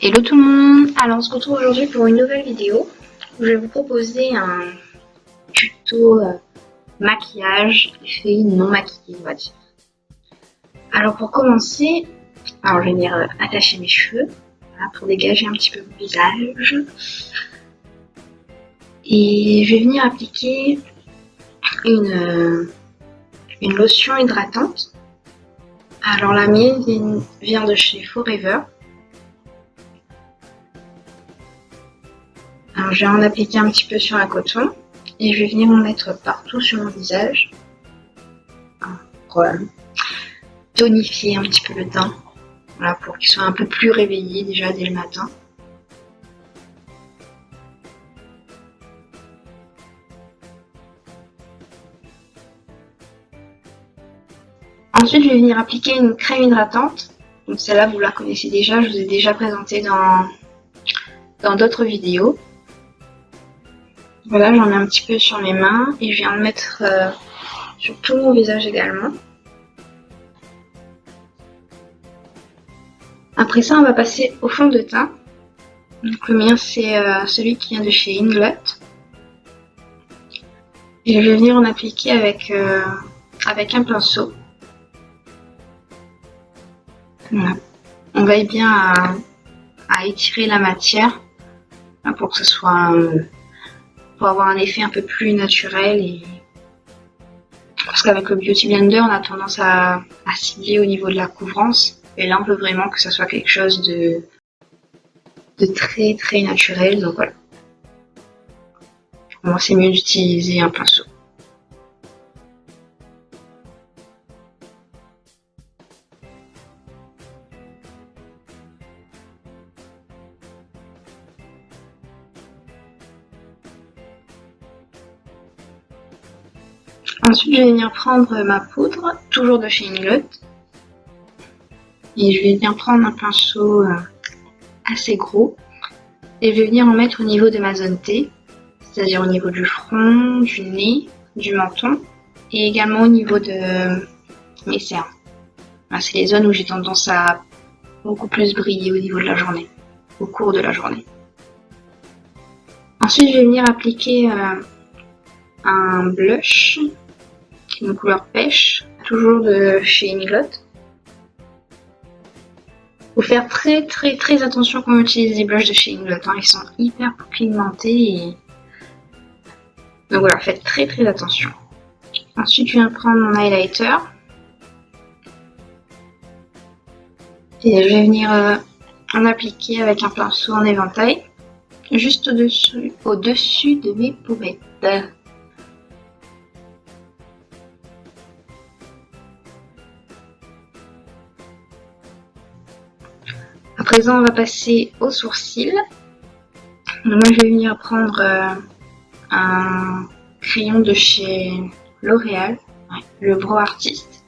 Hello tout le monde, alors on se retrouve aujourd'hui pour une nouvelle vidéo où je vais vous proposer un tuto maquillage fait non maquillé on va dire. Alors pour commencer, je vais venir attacher mes cheveux voilà, pour dégager un petit peu mon visage et je vais venir appliquer une lotion hydratante. Alors la mienne vient de chez Forever. Alors je vais en appliquer un petit peu sur un coton et je vais venir en mettre partout sur mon visage pour tonifier un petit peu le teint, voilà, pour qu'il soit un peu plus réveillé déjà dès le matin. Ensuite je vais venir appliquer une crème hydratante, donc celle-là vous la connaissez déjà, je vous ai déjà présenté dans d'autres vidéos. Voilà, j'en mets un petit peu sur mes mains et je viens de mettre sur tout mon visage également. Après ça, on va passer au fond de teint. Donc le mien, c'est celui qui vient de chez Inglot. Et je vais venir en appliquer avec un pinceau. Voilà. On veille bien à étirer la matière pour que ce soit pour avoir un effet un peu plus naturel parce qu'avec le Beauty Blender on a tendance à cibler au niveau de la couvrance et là on veut vraiment que ça soit quelque chose de très très naturel, donc voilà. Pour moi c'est mieux d'utiliser un pinceau. Ensuite, je vais venir prendre ma poudre, toujours de chez Inglot. Et je vais venir prendre un pinceau assez gros. Et je vais venir en mettre au niveau de ma zone T, c'est-à-dire au niveau du front, du nez, du menton, et également au niveau de mes cernes. Voilà, c'est les zones où j'ai tendance à beaucoup plus briller au niveau de la journée, au cours de la journée. Ensuite, je vais venir appliquer un blush qui est une couleur pêche, toujours de chez Inglot. Faut faire très très très attention quand on utilise les blushs de chez Inglot, hein. Ils sont hyper pigmentés et donc voilà, faites très très attention. Ensuite, je viens prendre mon highlighter et je vais venir en appliquer avec un pinceau en éventail juste au-dessus de mes pommettes. À présent, on va passer aux sourcils. Donc, moi, je vais venir prendre un crayon de chez L'Oréal, le Brow Artist.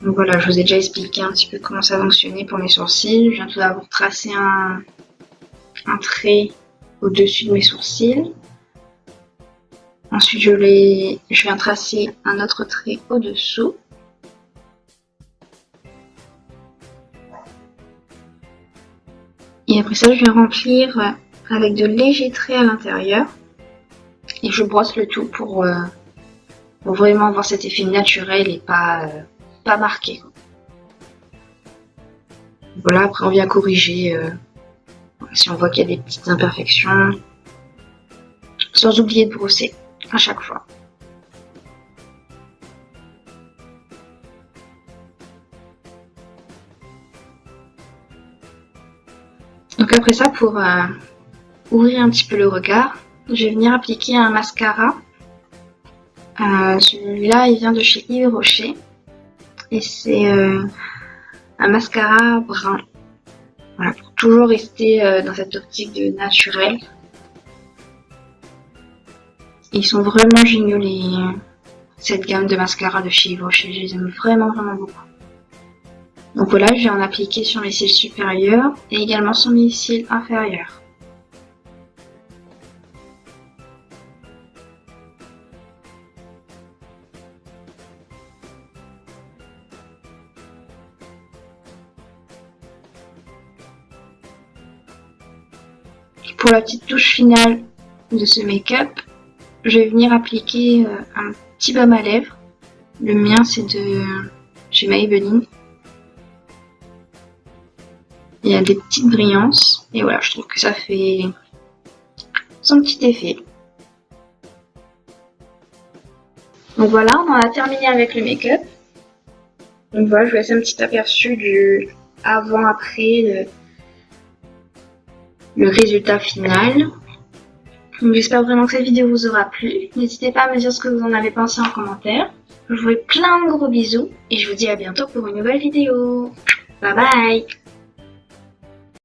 Donc voilà, je vous ai déjà expliqué un petit peu comment ça fonctionnait pour mes sourcils. Je viens tout d'abord tracer un trait au-dessus de mes sourcils. Ensuite, je viens tracer un autre trait au-dessous. Et après ça, je viens remplir avec de légers traits à l'intérieur. Et je brosse le tout pour vraiment avoir cet effet naturel et pas marqué. Voilà, après on vient corriger si on voit qu'il y a des petites imperfections. Sans oublier de brosser à chaque fois. Donc après ça, pour ouvrir un petit peu le regard, je vais venir appliquer un mascara. Celui-là, il vient de chez Yves Rocher. Et c'est un mascara brun. Voilà, pour toujours rester dans cette optique de naturel. Et ils sont vraiment géniaux, cette gamme de mascara de chez Yves Rocher. Je les aime vraiment vraiment beaucoup. Donc voilà, je vais en appliquer sur mes cils supérieurs et également sur mes cils inférieurs. Et pour la petite touche finale de ce make-up, je vais venir appliquer un petit baume à lèvres. Le mien c'est de chez Maybelline. Il y a des petites brillances et voilà, je trouve que ça fait son petit effet. Donc voilà, on en a terminé avec le make-up. Donc voilà, je vous laisse un petit aperçu du avant-après, le résultat final. Donc j'espère vraiment que cette vidéo vous aura plu. N'hésitez pas à me dire ce que vous en avez pensé en commentaire. Je vous fais plein de gros bisous et je vous dis à bientôt pour une nouvelle vidéo. Bye bye!